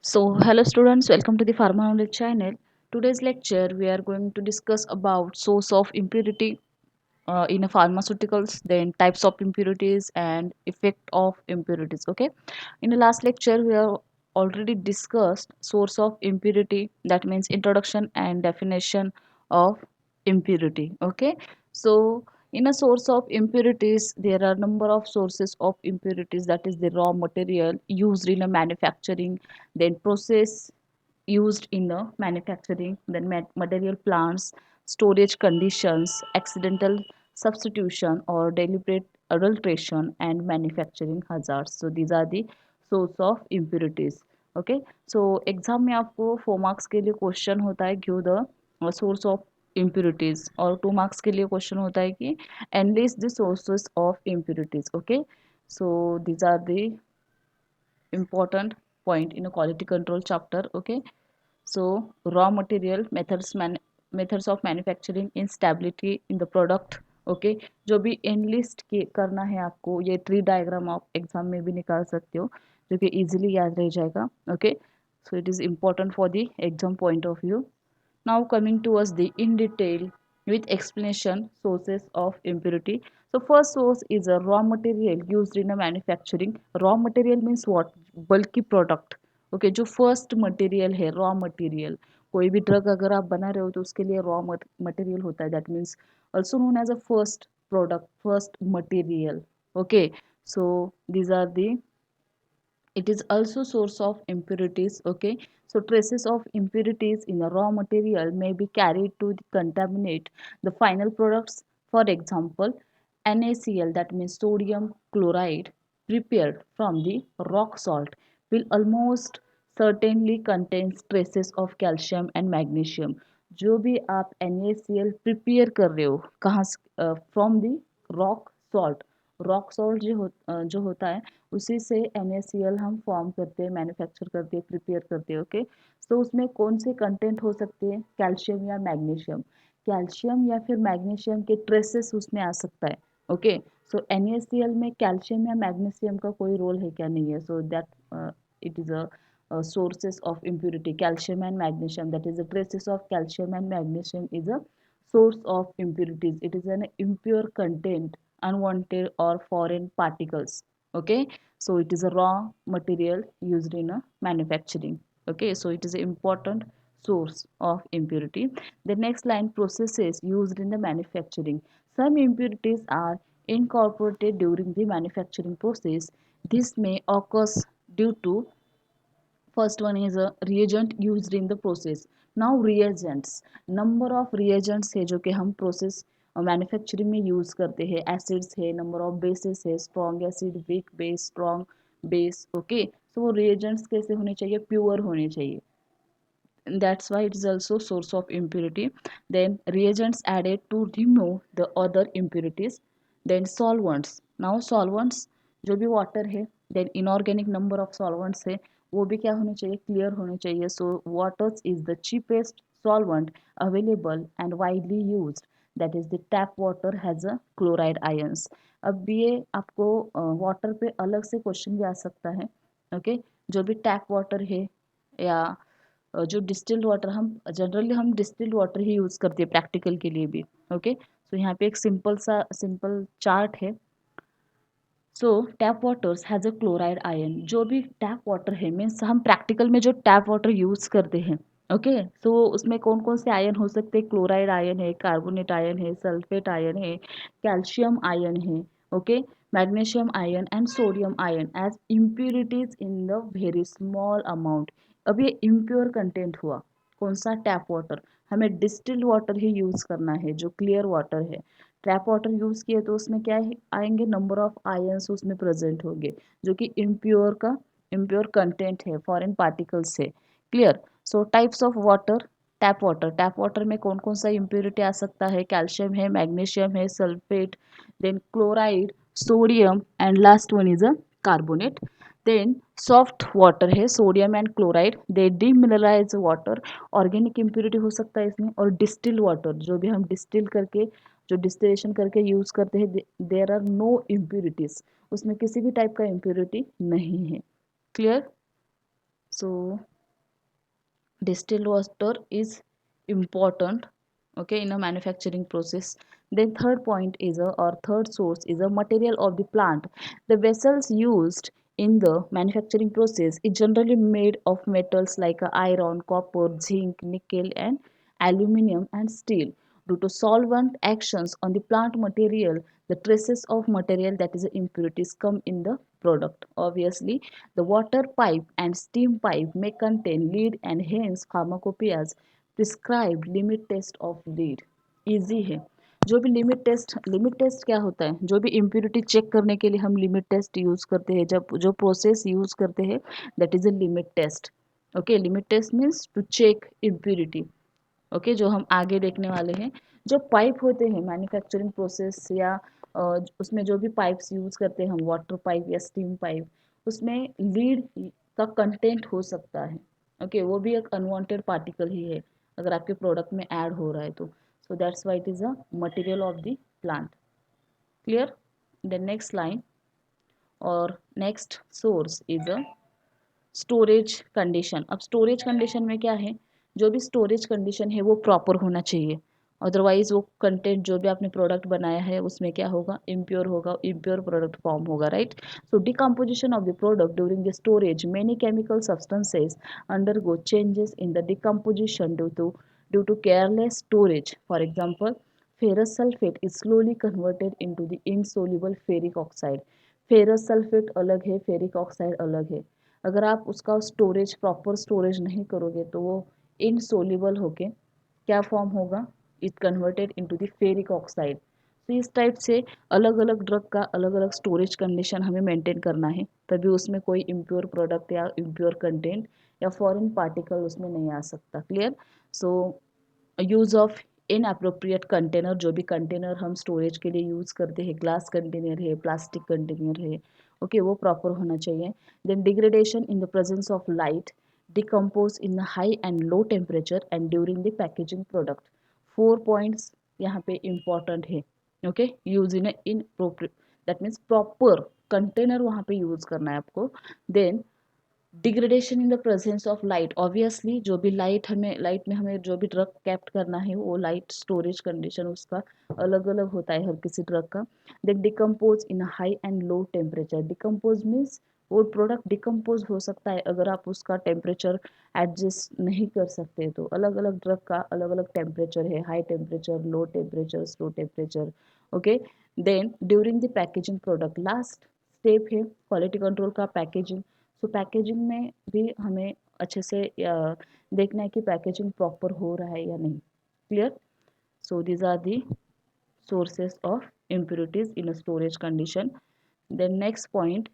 So, hello students, welcome to the Pharma Knowledge channel. Today's lecture we are going to discuss about source of impurity in a pharmaceuticals, then types of impurities and effect of impurities. Okay, in the last lecture we have already discussed source of impurity, that means introduction and definition of impurity. Okay, so in a source of impurities there are number of sources of impurities, that is the raw material used in a manufacturing, then process used in the manufacturing, then material plants, storage conditions, accidental substitution or deliberate adulteration, and manufacturing hazards. So these are the source of impurities. Okay, so exam में आपको 4 marks के लिए question होता है give the source of impurities, और 2 marks के लिए question होता है कि analyst the sources of impurities. Okay, so these are the important point in a quality control chapter. Okay, so raw material methods of manufacturing, instability in the product. Okay जो भी analyst करना है आपको, ये tree diagram आप exam में भी निकाल सकते हो जो कि इजीली याद रह जाएगा. Okay, so it is important for the exam point of view. Now coming towards the in detail with explanation sources of impurity. So first source is a raw material used in a manufacturing. Raw material means what? Bulky product. Okay, जो first material है raw material. कोई भी drug अगर आप बना रहे हो तो उसके लिए रॉ मटेरियल होता है, that means also known as a first product, first material. Okay, so these are the, it is also source of impurities. Okay, so traces of impurities in a raw material may be carried to contaminate the final products. For example, NaCl, that means sodium chloride, prepared from the rock salt will almost certainly contains traces of calcium and magnesium. जो भी आप NaCl prepare कर रहे हो कहाँ from the rock salt. Rock salt जो होता है उसी से NaCl हम फॉर्म करते हैं, मैन्युफैक्चर करते हैं, प्रिपेयर करते हैं. ओके, तो उसमें कौन से कंटेंट हो सकते हैं? कैल्शियम या मैग्नीशियम. कैल्शियम या फिर मैग्नीशियम के ट्रेसेस उसमें आ सकता है. ओके, सो NaCl में कैल्शियम या मैग्नीशियम का कोई रोल है क्या? नहीं है. So that it is a sources of impurity, calcium and magnesium, that is the traces of calcium and magnesium is a source of impurities. It is an impure content, unwanted or foreign particles. Okay, so it is a raw material used in a manufacturing. Okay, so it is an important source of impurity. The next line, processes used in the manufacturing. Some impurities are incorporated during the manufacturing process. This may occur due to, first one is a reagent used in the process. Now reagents, number of reagents है जो कि हम process manufacturing में use करते हैं. Acids है, number of bases है, strong acid, weak base, strong base. Okay, so वो reagents कैसे होने चाहिए? प्योर होने चाहिए. That's why it is also source of impurity. Then reagents added to remove the other impurities. Then solvents. Now solvents जो भी water है, then inorganic number of solvents है, वो भी क्या होने चाहिए? क्लियर होने चाहिए. So water is the cheapest solvent available and widely used. That is the tap water has a chloride ions. अब ये आपको वाटर पे अलग से क्वेश्चन भी आ सकता है. ओके, जो भी टैप वाटर है या जो डिस्टिल्ड वाटर, हम डिस्टिल्ड वाटर ही यूज़ करते हैं प्रैक्टिकल के लिए भी. ओके, सो यहाँ पे एक सिंपल चार्ट है. So tap waters has a chloride ion. जो भी टैप वाटर है मीन्स हम प्रैक्टिकल में जो टैप वाटर यूज़ करते हैं. ओके, सो उसमें कौन कौन से आयन हो सकते हैं? क्लोराइड आयन है, कार्बोनेट आयन है, सल्फेट आयन है, कैल्शियम आयन है. Okay, magnesium ion and sodium ion as impurities in the very small amount. अब ये इम्प्योर कंटेंट हुआ कौन सा? Tap water. हमें डिस्टिल्ड वाटर ही यूज़ करना है जो क्लियर वाटर है. ट्रैप वाटर यूज़ किए तो उसमें क्या आएंगे? नंबर ऑफ आयंस उसमें प्रेजेंट होंगे जो कि इम्प्योर कंटेंट है, फॉरेन पार्टिकल्स है. Clear. So types of water. Tap water में कौन कौन सा इम्प्योरिटी आ सकता है? कैल्शियम है, मैग्नीशियम है, sulphate, then chloride, sodium and last one is a carbonate. Then soft water है, sodium and chloride, the demineralise water, organic impurity हो सकता है इसमें. और डिस्टिल वाटर जो भी हम डिस्टिल करके, जो डिस्टिलेशन करके यूज़ करते हैं, देयर आर नो इम्प्योरिटीज, उसमें किसी भी टाइप का इम्प्योरिटी नहीं है. Clear. So distilled water is important, okay, in a manufacturing process. Then third point is or third source is a material of the plant. The vessels used in the manufacturing process is generally made of metals like iron, copper, zinc, nickel, and aluminum and steel. Due to solvent actions on the plant material, the traces of material, that is impurities, come in the product. Obviously, the water pipe and steam pipe may contain lead, and hence pharmacopoeia's prescribed limit test of lead easy है. जो भी limit test क्या होता है, जो भी impurity check करने के लिए हम लिमिट टेस्ट यूज करते हैं, जब जो प्रोसेस यूज करते हैं, that is a limit test. Okay, limit test means to check impurity. Okay, जो हम आगे देखने वाले हैं. जो पाइप होते हैं मैन्युफैक्चरिंग प्रोसेस या उसमें जो भी पाइप्स यूज करते हैं हम, वाटर पाइप या स्टीम पाइप, उसमें लीड का कंटेंट हो सकता है. ओके, वो भी एक अनवांटेड पार्टिकल ही है अगर आपके प्रोडक्ट में ऐड हो रहा है तो. So that's why it is a material of the plant. Clear. The next line और next source is a storage condition. अब स्टोरेज कंडीशन में क्या है, जो भी स्टोरेज कंडीशन है वो प्रॉपर होना चाहिए. अदरवाइज वो कंटेंट जो भी आपने प्रोडक्ट बनाया है उसमें क्या होगा, इम्प्योर होगा, इम्प्योर प्रोडक्ट फॉर्म होगा, right. So decomposition of the product during the storage, many chemical substances undergo changes in the decomposition due to careless storage. For example, ferrous sulfate is slowly converted into the insoluble ferric oxide. Ferrous sulphate अलग है, ferric oxide अलग है. अगर आप उसका storage proper storage नहीं करोगे तो वो इनसोल्यूबल होके क्या फॉर्म होगा, it converted into the ferric oxide. तो इस टाइप से अलग अलग ड्रग का अलग अलग स्टोरेज कंडीशन हमें मेंटेन करना है, तभी उसमें कोई इम्प्योर प्रोडक्ट या इम्प्योर कंटेंट या फॉरेन पार्टिकल उसमें नहीं आ सकता. Clear. So use of inappropriate container, जो भी कंटेनर हम स्टोरेज के लिए यूज़ करते हैं, ग्लास कंटेनर है, प्लास्टिक कंटेनर है, ओके, वो प्रॉपर होना चाहिए. Then degradation in the presence of light, decompose in high and low temperature and during the packaging product. 4 points यहाँ पे इम्पॉर्टेंट है. Okay, use inappropriate, that means proper container वहाँ पे use करना है आपको. Then degradation in the presence of light, obviously जो भी लाइट में हमें जो भी ड्रग कैप्ट करना है वो लाइट स्टोरेज कंडीशन उसका अलग अलग होता है हर किसी ड्रग का. Then decompose in high and low temperature. Decompose means वो प्रोडक्ट डिकम्पोज हो सकता है अगर आप उसका टेम्परेचर एडजस्ट नहीं कर सकते. तो अलग अलग ड्रग का अलग अलग टेम्परेचर है, high temperature, low temperature, slow temperature. Okay. Then during the packaging product, last step है क्वालिटी कंट्रोल का, पैकेजिंग. सो पैकेजिंग में भी हमें अच्छे से देखना है कि पैकेजिंग प्रॉपर हो रहा है या नहीं. Clear. So these are the sources of impurities in a storage condition. Then next point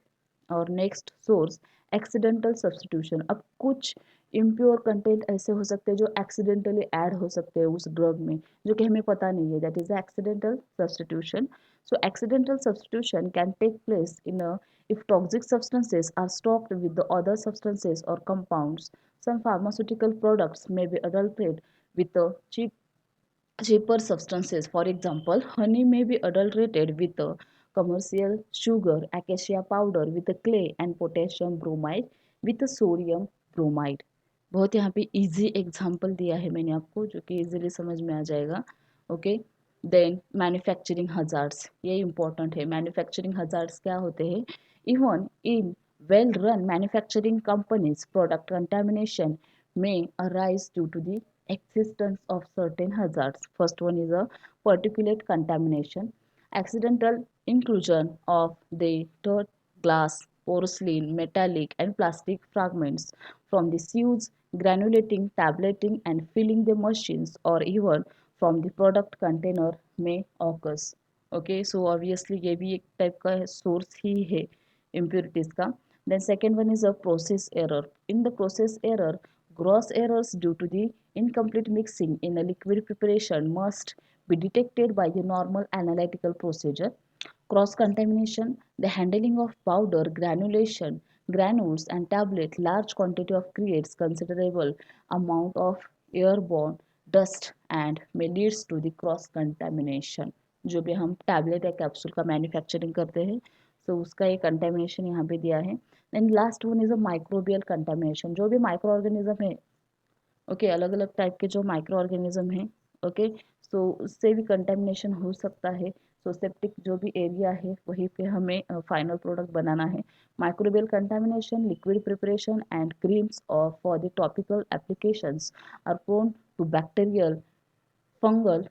और नेक्स्ट सोर्स, एक्सीडेंटल सब्सटीट्यूशन. अब कुछ इम्प्योर कंटेंट ऐसे हो सकते हैं जो एक्सीडेंटली ऐड हो सकते हैं उस ड्रग में, जो कि हमें पता नहीं है, that is accidental substitution. So accidental substitution can take place in a if toxic substances are stocked with the other substances or compounds. Some pharmaceutical products may be adulterated with a cheaper substances. For example, honey may be adulterated with a commercial sugar, acacia powder with a clay, and potassium bromide with a sodium bromide. बहुत यहाँ पे easy example दिया है मैंने आपको जो कि easily समझ में आ जाएगा. ओके. देन मैन्युफैक्चरिंग हजार्ड्स, ये इंपॉर्टेंट है. मैन्युफैक्चरिंग हजार्ड्स क्या होते हैं, even in well run manufacturing companies product contamination may arise due to the existence of certain hazards. First one is a particulate contamination, accidental inclusion of the dirt, glass, porcelain, metallic, and plastic fragments from the sieves, granulating, tableting, and filling the machines, or even from the product container may occurs. Okay, so obviously ये भी एक type का source ही है impurities का. Then second one is a process error. In the process error, gross errors due to the incomplete mixing in a liquid preparation must be detected by the normal analytical procedure. Cross contamination, the handling of powder, granulation, granules and tablet, large quantity of creates considerable amount of airborne dust and may leads to the cross contamination. जो भी हम tablet या capsule का manufacturing करते हैं, तो उसका ये कंटेमिनेशन यहाँ पे दिया है. And last one is a microbial contamination, जो भी माइक्रो ऑर्गेनिज्म है, ओके, अलग अलग टाइप के जो माइक्रो ऑर्गेनिज्म हैं, ओके, सो उससे भी कंटेमिनेशन हो सकता है। सो सेप्टिक जो भी एरिया है वहीं पे हमें फाइनल प्रोडक्ट बनाना है। Microbial contamination, liquid preparation and creams और for the topical applications are prone to bacterial fungal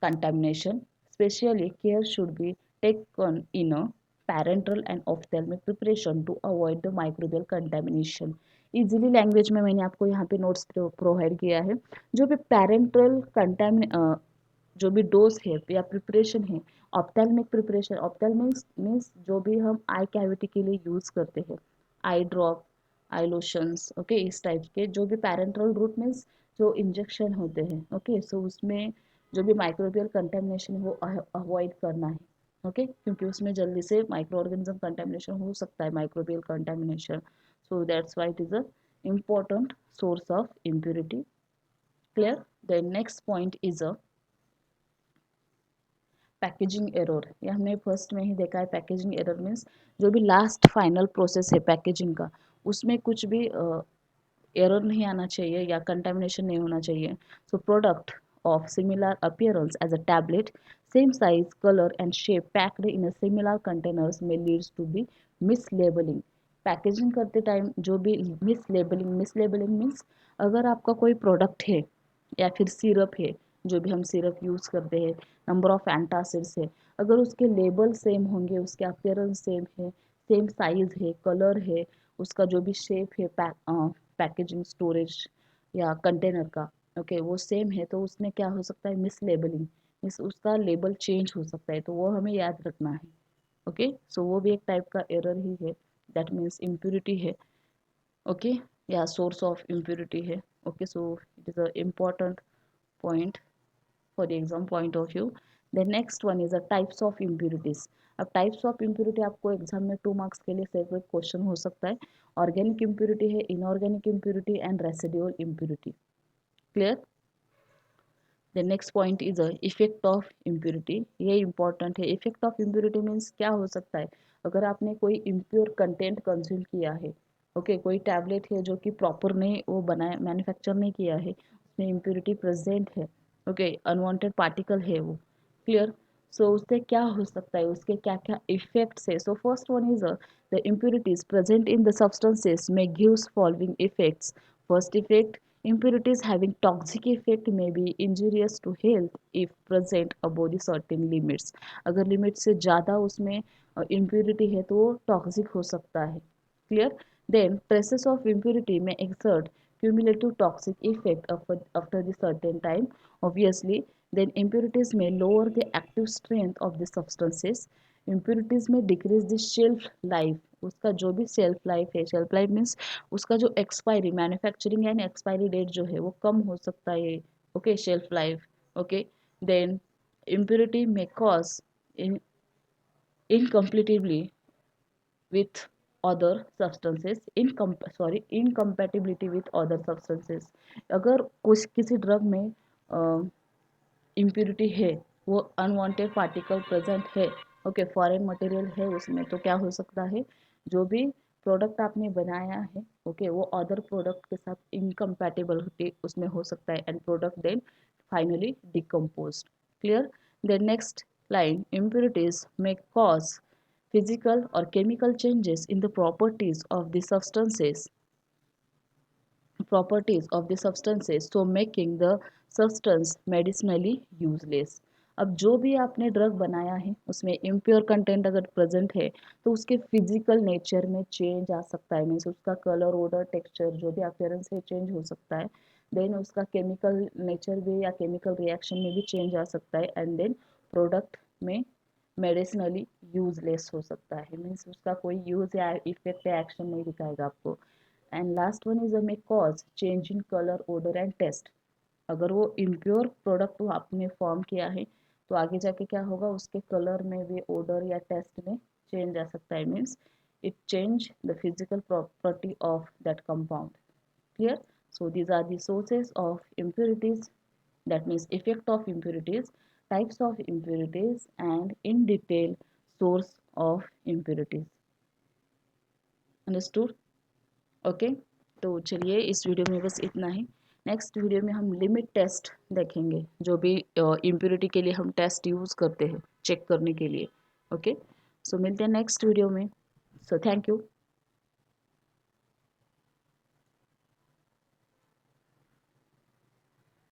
contamination. Especially care should be taken in a parental and ophthalmic preparation to avoid the microbial contamination. Easily language में मैंने आपको यहाँ पे notes provide किया है। जो भी पेरेंटल कंटामिन जो भी डोज है या प्रिपरेशन है, ऑप्थेल्मिक प्रिपरेशन, ऑप्थेल्मिक्स मीन्स जो भी हम आई कैविटी के लिए यूज करते हैं, आई ड्रॉप, आई लोशंस, ओके, इस टाइप के जो भी पैरेंटल रूट मीन्स जो इंजेक्शन होते हैं, ओके, सो उसमें जो भी माइक्रोबियल कंटेमिनेशन वो अवॉइड करना है, ओके, क्योंकि उसमें जल्दी से माइक्रो ऑर्गेनिज्म कंटेमिनेशन हो सकता है, microbial contamination, so that's why it is a important source of impurity. Clear? The next point is a packaging error. ये हमने फर्स्ट में ही देखा है। पैकेजिंग एरर मीन्स जो भी लास्ट फाइनल प्रोसेस है पैकेजिंग का, उसमें कुछ भी एरर नहीं आना चाहिए या कंटेमिनेशन नहीं होना चाहिए। So product of similar appearance as a tablet, same size, color and shape packed in a similar containers may leads to be mislabeling. Packaging करते टाइम जो भी मिसलेबलिंग मीन्स अगर आपका कोई प्रोडक्ट है या फिर सिरप है, जो भी हम सिरप यूज़ करते हैं, नंबर ऑफ एंटासिड्स है, अगर उसके लेबल सेम होंगे, उसके अपीयरेंस सेम है, सेम साइज है, कलर है, उसका जो भी शेप है, पैकेजिंग स्टोरेज या कंटेनर का, ओके, वो सेम है, तो उसमें क्या हो सकता है, मिस लेबलिंग, मिस उसका लेबल चेंज हो सकता है, तो वो हमें याद रखना है। ओके, सो वो भी एक टाइप का एरर ही है, दैट मीन्स इम्प्योरिटी है, ओके, या सोर्स ऑफ इम्प्योरिटी है। Okay, so it is a important point for the exam point of view. The next one is the types of impurities. अब types of impurity आपको exam में 2 marks के लिए separate question हो सकता है। Organic impurity है, inorganic impurity and residual impurity. Clear? The next point is a effect of impurity. ये इंपॉर्टेंट है। इफेक्ट ऑफ इम्प्योरिटी मीन्स क्या हो सकता है, अगर आपने कोई इम्प्योर कंटेंट कंज्यूम किया है, ओके, कोई टैबलेट है जो कि प्रॉपर नहीं वो बनाया, मैन्युफैक्चर नहीं किया है, उसमें इम्प्योरिटी प्रेजेंट है, ओके, अनवांटेड पार्टिकल है वो। क्लियर? सो उससे क्या हो सकता है, उसके क्या क्या इफेक्ट्स है। So first one is the impurities present in the substances में gives following effects. First effect, impurities having toxic effect may be injurious to health if present above the certain limits. अगर limit से ज़्यादा उसमें impurity है तो वो toxic हो सकता है। Clear? Then traces of impurity may exert cumulative toxic effect after the certain time. Obviously, then impurities may lower the active strength of the substances. impurities में डिक्रीज द शेल्फ लाइफ, उसका जो भी shelf life है, shelf life means उसका जो expiry, manufacturing and expiry date जो है वो कम हो सकता है। Okay, shelf life, okay, then impurity may cause incompatibility with other substances, incompatibility with other substances। अगर कुछ किसी ड्रग में इम्प्यूरिटी है, वो अनवांटेड पार्टिकल प्रेजेंट है, ओके, फॉरेन मटेरियल है उसमें, तो क्या हो सकता है, जो भी प्रोडक्ट आपने बनाया है, ओके, वो अदर प्रोडक्ट के साथ इनकम्पैटिबिलिटी उसमें हो सकता है and product then finally decomposed. Clear? Then next line, impurities may cause physical or chemical changes in the properties of the substances, so making the substance medicinally useless। अब जो भी आपने ड्रग बनाया है उसमें इम्प्योर कंटेंट अगर present है तो उसके फिजिकल नेचर में चेंज आ सकता है, मीन्स उसका कलर, ओडर, टेक्सचर जो भी अपीयरेंस है चेंज हो सकता है। देन उसका केमिकल नेचर भी या केमिकल रिएक्शन में भी चेंज आ सकता है एंड देन प्रोडक्ट में मेडिसिनली यूजलेस हो सकता है, मीन्स उसका कोई यूज या इफेक्ट या एक्शन नहीं दिखाएगा आपको। And last one is may cause change in colour, odour and taste. अगर वो इम्प्योर प्रोडक्ट आपने फॉर्म किया है तो आगे जाके क्या होगा, उसके कलर में भी, ओडर या टेस्ट में चेंज आ सकता है, means it change the physical property of that compound. Clear? So these are the sources of impurities, that means effect of impurities, types of impurities and in detail source of impurities. Understood? Okay, तो चलिए इस video में बस इतना ही। Next video में हम limit test देखेंगे, जो भी इम्प्योरिटी के लिए हम टेस्ट यूज़ करते हैं चेक करने के लिए। ओके, सो मिलते हैं नेक्स्ट वीडियो में। So thank you.